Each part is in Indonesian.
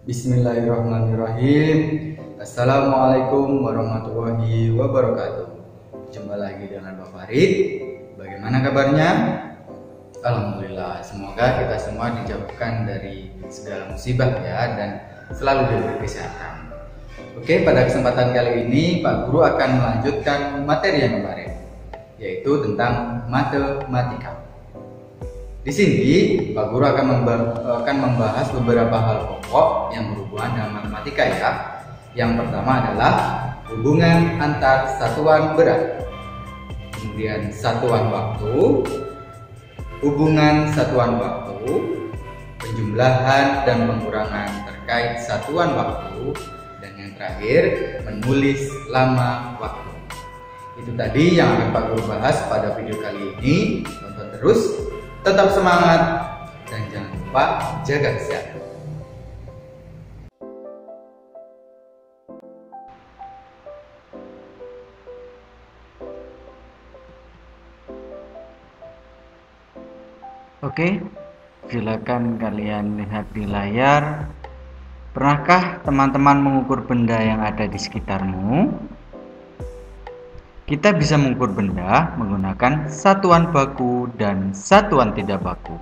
Bismillahirrahmanirrahim. Assalamualaikum warahmatullahi wabarakatuh. Jumpa lagi dengan Pak Farid. Bagaimana kabarnya? Alhamdulillah. Semoga kita semua dijauhkan dari segala musibah ya, dan selalu diberi kesehatan. Oke, pada kesempatan kali ini Pak Guru akan melanjutkan materi yang kemarin, yaitu tentang matematika. Di sini Pak Guru akan membahas beberapa hal pokok yang berhubungan dengan matematika ya. Yang pertama adalah hubungan antar satuan berat, kemudian satuan waktu, hubungan satuan waktu, penjumlahan dan pengurangan terkait satuan waktu, dan yang terakhir menulis lama waktu. Itu tadi yang akan Pak Guru bahas pada video kali ini. Tonton terus, tetap semangat, dan jangan lupa jaga kesehatan. Oke, silakan kalian lihat di layar. Pernahkah teman-teman mengukur benda yang ada di sekitarmu? Kita bisa mengukur benda menggunakan satuan baku dan satuan tidak baku.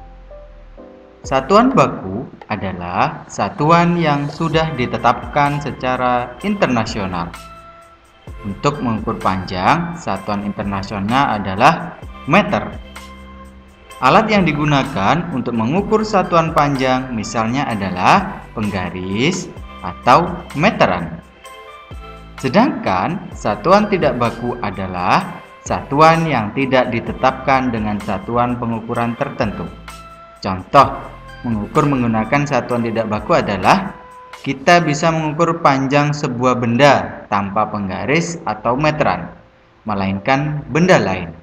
Satuan baku adalah satuan yang sudah ditetapkan secara internasional. Untuk mengukur panjang, satuan internasionalnya adalah meter. Alat yang digunakan untuk mengukur satuan panjang misalnya adalah penggaris atau meteran. Sedangkan satuan tidak baku adalah satuan yang tidak ditetapkan dengan satuan pengukuran tertentu. Contoh, mengukur menggunakan satuan tidak baku adalah kita bisa mengukur panjang sebuah benda tanpa penggaris atau meteran, melainkan benda lain.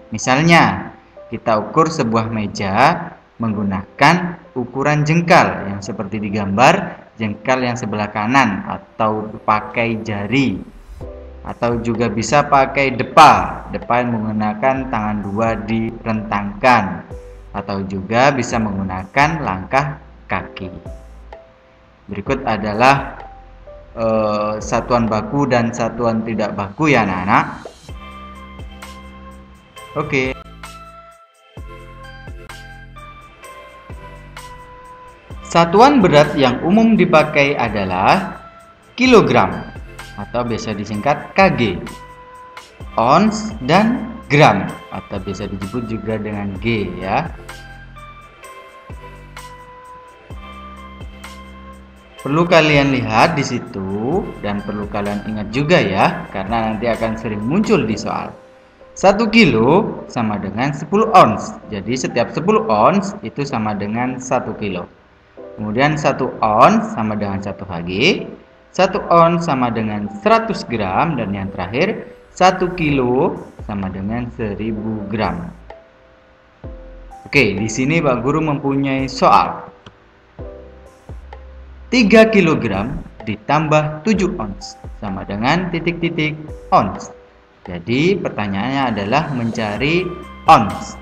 Misalnya, kita ukur sebuah meja menggunakan ukuran jengkal yang seperti digambar, jengkal yang sebelah kanan, atau pakai jari, atau juga bisa pakai depa yang menggunakan tangan dua direntangkan, atau juga bisa menggunakan langkah kaki. Berikut adalah satuan baku dan satuan tidak baku ya anak-anak. Oke. Satuan berat yang umum dipakai adalah kilogram atau biasa disingkat kg, ons dan gram atau biasa disebut juga dengan G ya. Perlu kalian lihat di situ dan perlu kalian ingat juga ya, karena nanti akan sering muncul di soal. 1 kilo sama dengan 10 ons. Jadi setiap 10 ons itu sama dengan 1 kilo. Kemudian 1 ons sama dengan 1 Hg, 1 ons sama dengan 100 gram, dan yang terakhir 1 kilo sama dengan 1000 gram. Oke, di sini Pak Guru mempunyai soal. 3 kg ditambah 7 ons sama dengan titik-titik ons. Jadi pertanyaannya adalah mencari ons.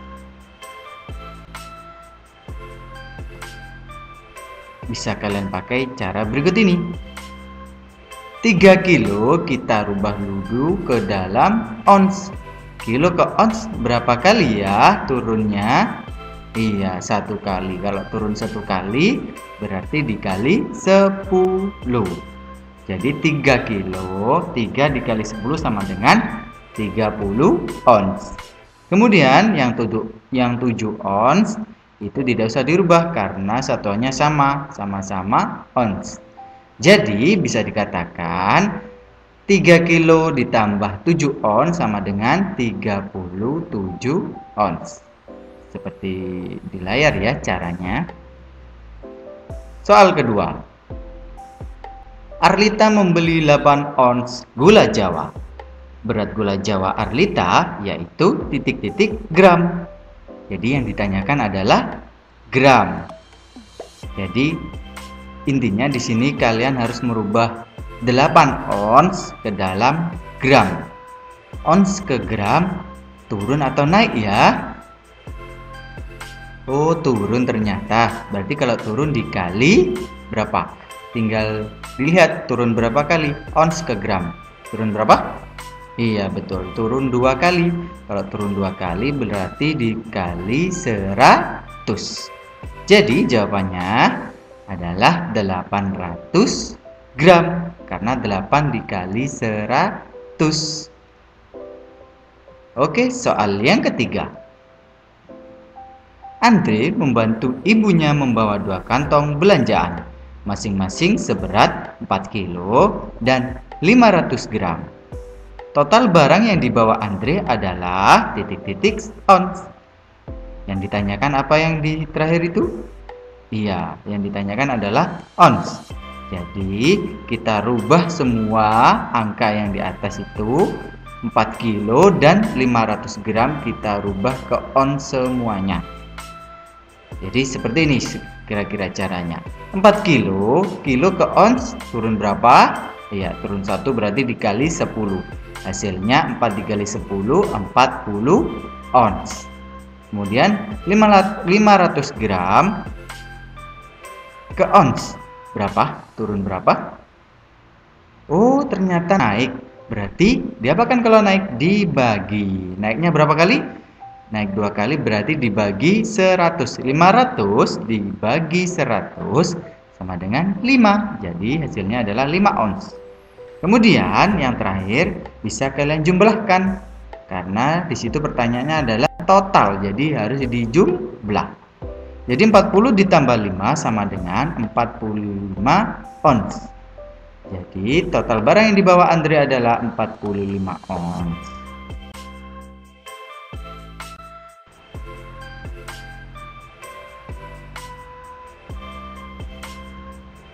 Bisa kalian pakai cara berikut ini. 3 kilo kita rubah dulu ke dalam ons. Kilo ke ons berapa kali ya turunnya? Iya, 1 kali. Kalau turun 1 kali berarti dikali 10. Jadi 3 kilo, 3 dikali 10 sama dengan 30 ons. Kemudian yang 7 ons itu tidak usah dirubah karena satuannya sama-sama ons. Jadi bisa dikatakan 3 kilo ditambah 7 ons sama dengan 37 ons. Seperti di layar ya caranya. Soal kedua. Arlita membeli 8 ons gula Jawa. Berat gula Jawa Arlita yaitu titik-titik gram. Jadi yang ditanyakan adalah gram. Jadi intinya di sini kalian harus merubah 8 ons ke dalam gram. Ons ke gram turun atau naik ya? Oh, turun ternyata. Berarti kalau turun dikali berapa? tinggal dilihat turun berapa kali, ons ke gram. Turun berapa? Iya betul, turun 2 kali. Kalau turun 2 kali berarti dikali 100. Jadi jawabannya adalah 800 gram, karena 8 dikali 100. Oke, soal yang ketiga. Andre membantu ibunya membawa 2 kantong belanjaan, masing-masing seberat 4 kilo dan 500 gram. Total barang yang dibawa Andre adalah titik-titik ons. Yang ditanyakan apa yang di terakhir itu? Iya, yang ditanyakan adalah ons. Jadi kita rubah semua angka yang di atas itu, 4 kilo dan 500 gram, kita rubah ke ons semuanya. Jadi seperti ini kira-kira caranya. 4 kilo ke ons turun berapa? Iya, turun 1 berarti dikali 10. Hasilnya 4 dikali 10, 40 ons. Kemudian 500 gram ke ons berapa? Turun berapa? Oh, ternyata naik. Berarti diapakan kalau naik? Dibagi. Naiknya berapa kali? Naik 2 kali berarti dibagi 100. 500 dibagi 100 sama dengan 5. Jadi hasilnya adalah 5 ons. Kemudian yang terakhir bisa kalian jumlahkan, karena di situ pertanyaannya adalah total, jadi harus dijumlah. Jadi 40 ditambah 5 sama dengan 45 ons. Jadi total barang yang dibawa Andre adalah 45 ons.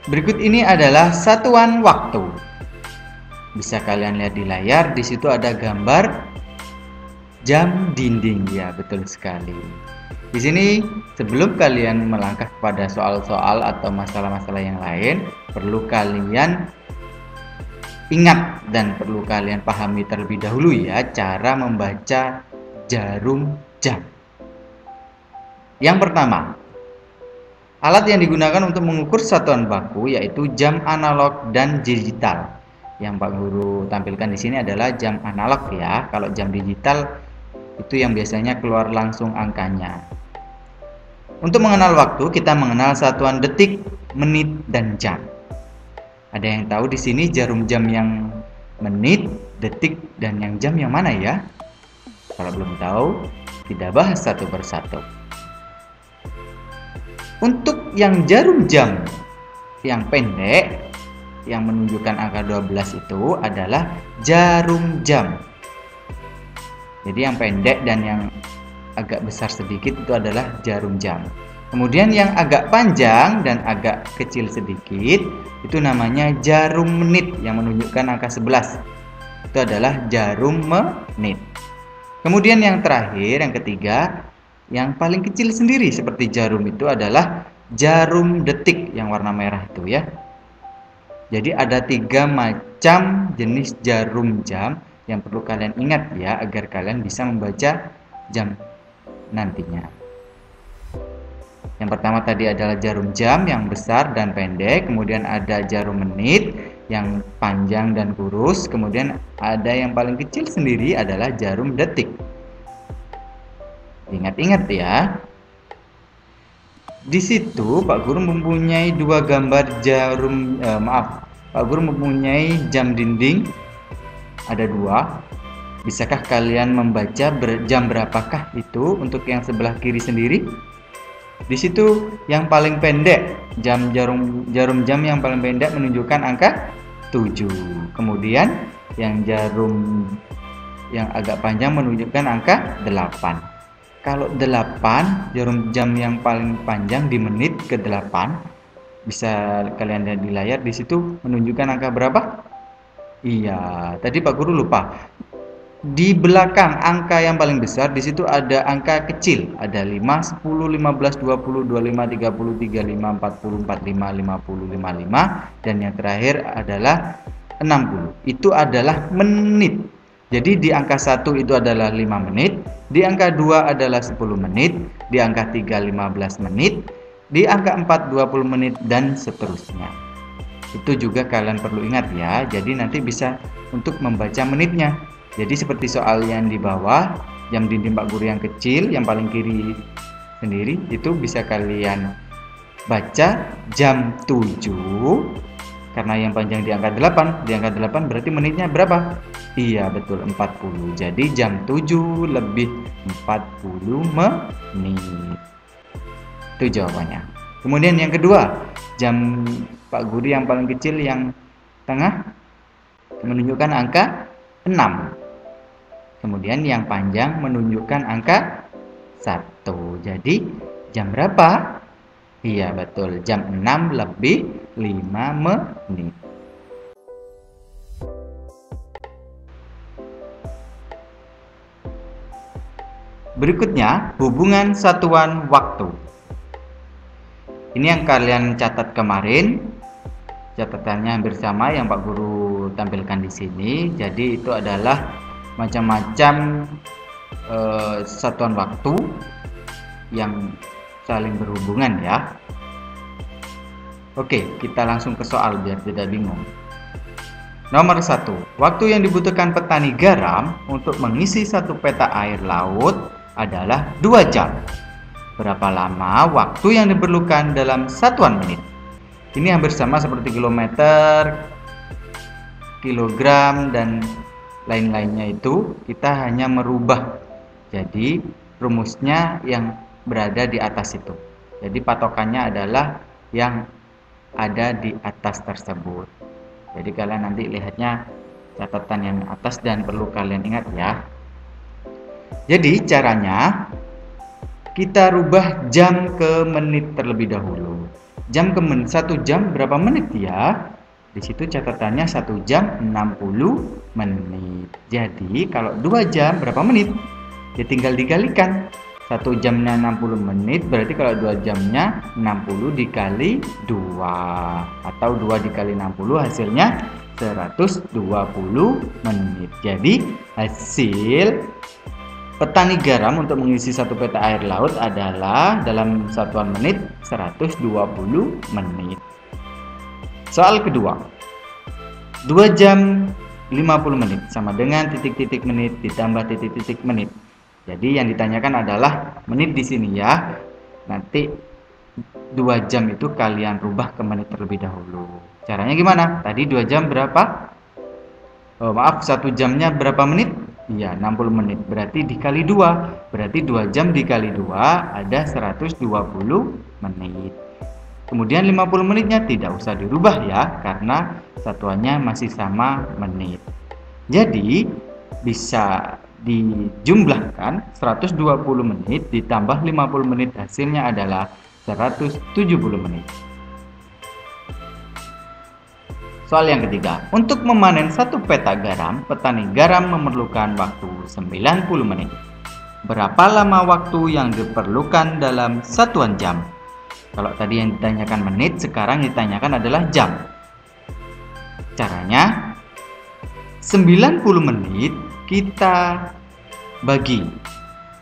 Berikut ini adalah satuan waktu. Bisa kalian lihat di layar, di situ ada gambar jam dinding, ya betul sekali. Di sini sebelum kalian melangkah kepada soal-soal atau masalah-masalah yang lain, perlu kalian ingat dan perlu kalian pahami terlebih dahulu ya cara membaca jarum jam. Yang pertama, alat yang digunakan untuk mengukur satuan baku yaitu jam analog dan digital. Yang Pak Guru tampilkan di sini adalah jam analog ya. Kalau jam digital itu yang biasanya keluar langsung angkanya. Untuk mengenal waktu, kita mengenal satuan detik, menit, dan jam. Ada yang tahu di sini jarum jam yang menit, detik, dan yang jam yang mana ya? Kalau belum tahu, kita bahas satu persatu. Untuk yang jarum jam yang pendek, yang menunjukkan angka 12 itu adalah jarum jam. Jadi yang pendek dan yang agak besar sedikit itu adalah jarum jam. Kemudian yang agak panjang dan agak kecil sedikit itu namanya jarum menit yang menunjukkan angka 11. Itu adalah jarum menit. Kemudian yang terakhir, yang ketiga, yang paling kecil sendiri seperti jarum itu adalah jarum detik yang warna merah itu ya. Jadi ada 3 macam jenis jarum jam yang perlu kalian ingat ya, agar kalian bisa membaca jam nantinya. Yang pertama tadi adalah jarum jam yang besar dan pendek, kemudian ada jarum menit yang panjang dan kurus, kemudian ada yang paling kecil sendiri adalah jarum detik. Ingat-ingat ya. Di situ Pak Guru mempunyai 2 gambar jarum, Pak Guru mempunyai jam dinding, ada 2. Bisakah kalian membaca jam berapakah itu untuk yang sebelah kiri sendiri? Di situ yang paling pendek, jarum jam yang paling pendek menunjukkan angka 7. Kemudian yang jarum yang agak panjang menunjukkan angka 8. Kalau 8, jarum jam yang paling panjang di menit ke 8, bisa kalian lihat di layar, di situ menunjukkan angka berapa? Iya, tadi Pak Guru lupa. Di belakang angka yang paling besar, di situ ada angka kecil, ada 5, 10, 15, 20, 25, 30, 35, 40, 45, 50, 55, dan yang terakhir adalah 60. Itu adalah menit. Jadi di angka 1 itu adalah 5 menit, di angka 2 adalah 10 menit, di angka 3 15 menit, di angka 4 20 menit, dan seterusnya. Itu juga kalian perlu ingat ya. Jadi nanti bisa untuk membaca menitnya. Jadi seperti soal yang di bawah, jam dinding Pak Guru yang kecil, yang paling kiri sendiri, itu bisa kalian baca jam 7. Karena yang panjang diangkat 8, diangkat 8 berarti menitnya berapa? Iya betul, 40. Jadi jam 7 lebih 40 menit. Itu jawabannya. Kemudian yang kedua, jam Pak Guru yang paling kecil yang tengah menunjukkan angka 6. Kemudian yang panjang menunjukkan angka 1. Jadi jam berapa? Iya betul, jam 6 lebih 5 menit. Berikutnya, hubungan satuan waktu. Ini yang kalian catat kemarin. Catatannya hampir sama yang Pak Guru tampilkan di sini. Jadi itu adalah macam-macam satuan waktu yang saling berhubungan ya. Oke, kita langsung ke soal biar tidak bingung. Nomor 1, waktu yang dibutuhkan petani garam untuk mengisi satu peta air laut adalah 2 jam. Berapa lama waktu yang diperlukan dalam satuan menit? Ini hampir sama seperti kilometer, kilogram, dan lain-lainnya itu kita hanya merubah. Jadi rumusnya yang berada di atas itu. Jadi patokannya adalah yang ada di atas tersebut. Jadi kalian nanti lihatnya catatan yang atas dan perlu kalian ingat ya. Jadi caranya kita rubah jam ke menit terlebih dahulu. Jam ke menit, 1 jam berapa menit ya? Di situ catatannya 1 jam 60 menit. Jadi kalau 2 jam berapa menit? Ya tinggal dikalikan. 1 jamnya 60 menit, berarti kalau 2 jamnya 60 dikali 2. Atau 2 dikali 60 hasilnya 120 menit. Jadi hasil petani garam untuk mengisi satu peta air laut adalah dalam satuan menit 120 menit. Soal kedua, 2 jam 50 menit sama dengan titik-titik menit ditambah titik-titik menit. Jadi yang ditanyakan adalah menit di sini ya. Nanti 2 jam itu kalian rubah ke menit terlebih dahulu. Caranya gimana? Tadi 2 jam berapa? Maaf, 1 jamnya berapa menit? Iya, 60 menit. Berarti dikali 2. Berarti 2 jam dikali 2 ada 120 menit. Kemudian 50 menitnya tidak usah dirubah ya, karena satuannya masih sama menit. Jadi bisa dijumlahkan 120 menit ditambah 50 menit, hasilnya adalah 170 menit. Soal yang ketiga, untuk memanen satu peta garam, petani garam memerlukan waktu 90 menit. Berapa lama waktu yang diperlukan dalam satuan jam? Kalau tadi yang ditanyakan menit, sekarang ditanyakan adalah jam. Caranya, 90 menit kita bagi.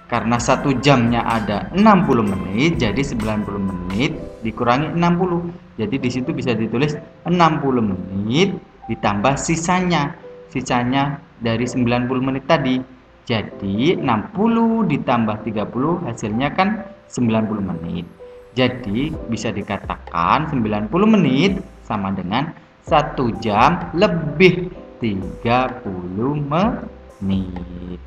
Karena 1 jamnya ada 60 menit, jadi 90 menit dikurangi 60. Jadi di situ bisa ditulis 60 menit ditambah sisanya. Sisanya dari 90 menit tadi. Jadi 60 ditambah 30 hasilnya kan 90 menit. Jadi bisa dikatakan 90 menit sama dengan 1 jam lebih 30 menit.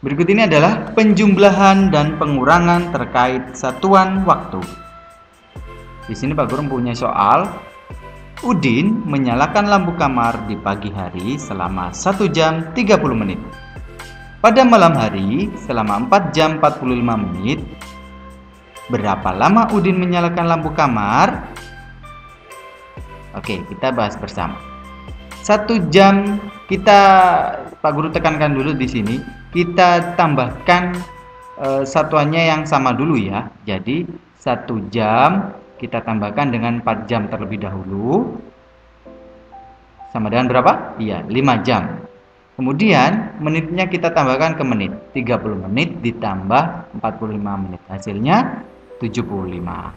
Berikut ini adalah penjumlahan dan pengurangan terkait satuan waktu. Di sini Pak Guru punya soal. Udin menyalakan lampu kamar di pagi hari selama 1 jam 30 menit. Pada malam hari selama 4 jam 45 menit. Berapa lama Udin menyalakan lampu kamar? Oke, kita bahas bersama. 1 jam kita Pak Guru tekankan dulu di sini. Kita tambahkan satuannya yang sama dulu ya. Jadi 1 jam kita tambahkan dengan 4 jam terlebih dahulu. Sama dengan berapa? Iya, 5 jam. Kemudian menitnya kita tambahkan ke menit. 30 menit ditambah 45 menit. Hasilnya 75.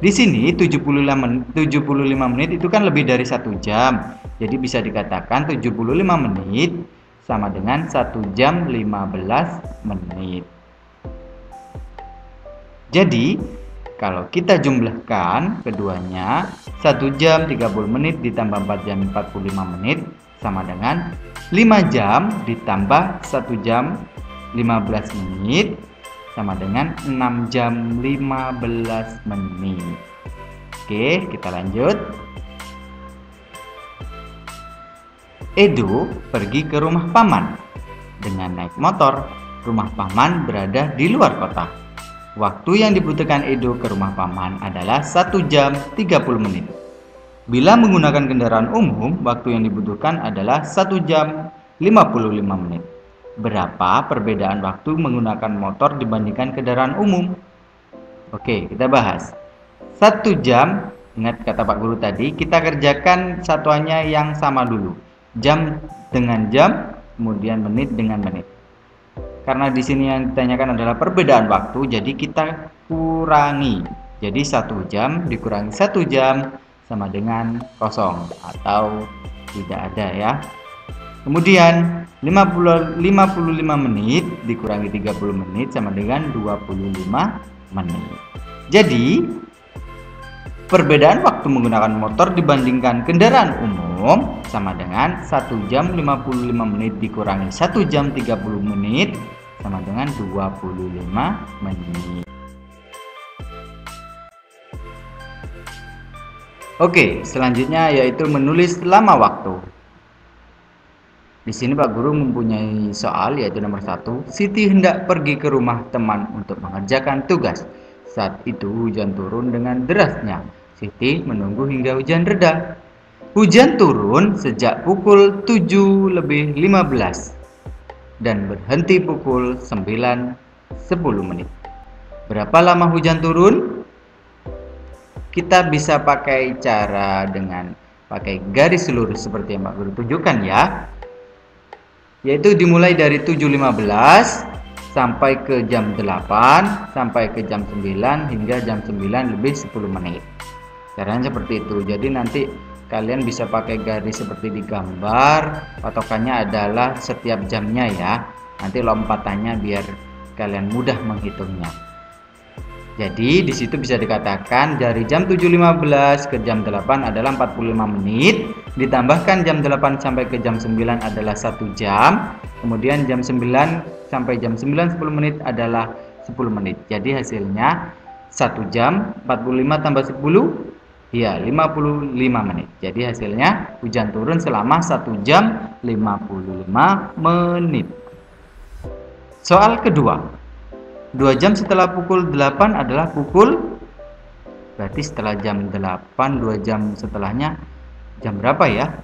Di sini 75 menit itu kan lebih dari 1 jam. Jadi bisa dikatakan 75 menit sama dengan 1 jam 15 menit. Jadi kalau kita jumlahkan keduanya, 1 jam 30 menit ditambah 4 jam 45 menit sama dengan 5 jam ditambah 1 jam 15 menit sama dengan 6 jam 15 menit. Oke, kita lanjut. Edo pergi ke rumah paman dengan naik motor. Rumah paman berada di luar kota. Waktu yang dibutuhkan Edo ke rumah paman adalah 1 jam 30 menit. Bila menggunakan kendaraan umum, waktu yang dibutuhkan adalah 1 jam 55 menit. Berapa perbedaan waktu menggunakan motor dibandingkan kendaraan umum? Oke, kita bahas. 1 jam, ingat kata Pak Guru tadi, kita kerjakan satuannya yang sama dulu. Jam dengan jam, kemudian menit dengan menit. Karena di sini yang ditanyakan adalah perbedaan waktu, jadi kita kurangi. Jadi 1 jam dikurangi 1 jam sama dengan kosong atau tidak ada ya. Kemudian 55 menit dikurangi 30 menit sama dengan 25 menit. Jadi perbedaan waktu menggunakan motor dibandingkan kendaraan umum sama dengan 1 jam 55 menit dikurangi 1 jam 30 menit sama dengan 25 menit. Oke, selanjutnya yaitu menulis lama waktu. Di sini Pak Guru mempunyai soal yaitu nomor 1. Siti hendak pergi ke rumah teman untuk mengerjakan tugas. Saat itu hujan turun dengan derasnya. Siti menunggu hingga hujan reda. Hujan turun sejak pukul 7:15 dan berhenti pukul 9:10 menit. Berapa lama hujan turun? Kita bisa pakai cara dengan pakai garis lurus seperti yang Pak Guru tunjukkan ya. Yaitu dimulai dari 7:15 sampai ke jam 8, sampai ke jam 9 hingga jam 9:10 menit. Caranya seperti itu. Jadi nanti kalian bisa pakai garis seperti di gambar. Patokannya adalah setiap jamnya ya. Nanti lompatannya biar kalian mudah menghitungnya. Jadi di situ bisa dikatakan dari jam 7:15 ke jam 8 adalah 45 menit, ditambahkan jam 8 sampai ke jam 9 adalah 1 jam, kemudian jam 9 sampai jam 9:10 menit adalah 10 menit. Jadi hasilnya 1 jam 45 tambah 10 ya 55 menit. Jadi hasilnya hujan turun selama 1 jam 55 menit. Soal kedua. 2 jam setelah pukul 8 adalah pukul, berarti setelah jam 8 2 jam setelahnya jam berapa ya?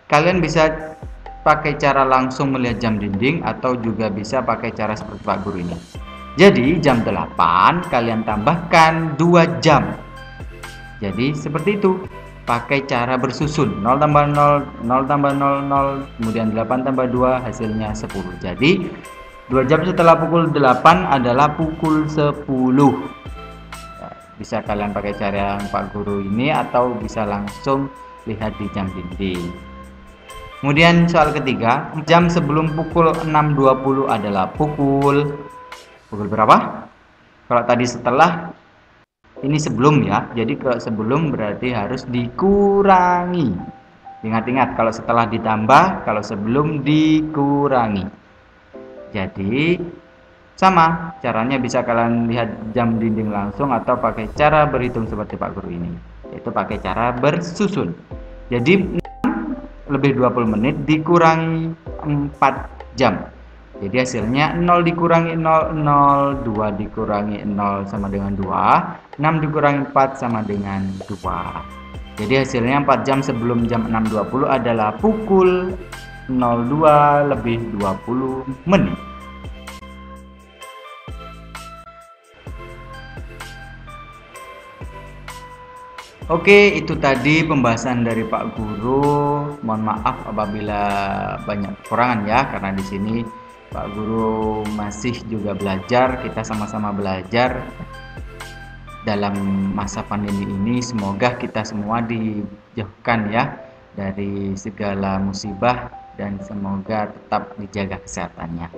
Kalian bisa pakai cara langsung melihat jam dinding atau juga bisa pakai cara seperti Pak Guru ini. Jadi jam 8 kalian tambahkan 2 jam. Jadi seperti itu, pakai cara bersusun 0 tambah 0, 0 tambah 0, 0, kemudian 8 tambah 2 hasilnya 10. Jadi 2 jam setelah pukul 8 adalah pukul 10. Bisa kalian pakai cara yang Pak Guru ini atau bisa langsung lihat di jam dinding. Kemudian soal ketiga, jam sebelum pukul 6.20 adalah pukul berapa? Kalau tadi setelah, ini sebelum ya. Jadi kalau sebelum berarti harus dikurangi. Ingat-ingat kalau setelah ditambah, kalau sebelum dikurangi. Jadi sama caranya, bisa kalian lihat jam dinding langsung atau pakai cara berhitung seperti Pak Guru ini, yaitu pakai cara bersusun. Jadi 6:20 menit dikurangi 4 jam. Jadi hasilnya 0 dikurangi 0, 0, 2 dikurangi 0 sama dengan 2, 6 dikurangi 4 sama dengan 2. Jadi hasilnya 4 jam sebelum jam 6.20 adalah pukul 02:20 menit. Oke, itu tadi pembahasan dari Pak Guru Mohon maaf apabila banyak kekurangan ya, karena di sini Pak Guru masih juga belajar, kita sama-sama belajar dalam masa pandemi ini. Semoga kita semua dijauhkan ya dari segala musibah dan semoga tetap dijaga kesehatannya.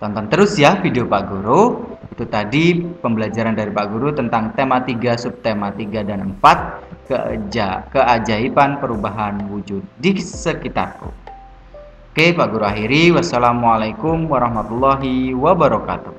Tonton terus ya video Pak Guru. Itu tadi pembelajaran dari Pak Guru tentang tema 3, subtema 3 dan 4, keajaiban perubahan wujud di sekitarku. Oke, Pak Guru akhiri. Wassalamualaikum warahmatullahi wabarakatuh.